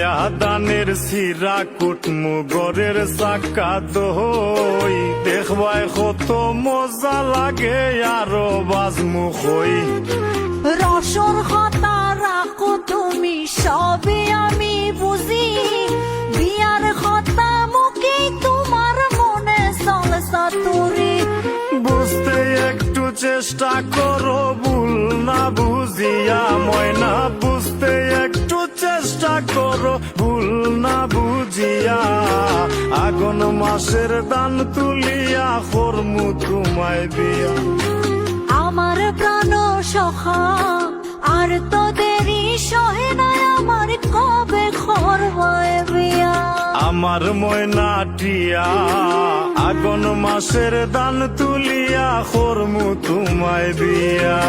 দয়া দানের সিরা কুটমু গরের চাকা দই দেখবাই কত মজা লাগে আরো বাজমু কই রসর কথা রাখো তুমি সবই আমি বুঝি বিয়ার কথা মুখে তোমার মনে চলসা তুরি বুঝতে একটু চেষ্টা করো ভুল না বুঝিয়া ময়না বুঝতে একটু চেষ্টা করো ভুল না বুঝিয়া আগুন মাসের দান তুলিয়া করমু তোমায় বিয়া আমার প্রাণ সখা আর তো দেরি সহে না আমার কবে করবায় বিয়া আমার ময়নাটিয়া আগুন মাসের দান তুলিয়া করমু তোমায় বিয়া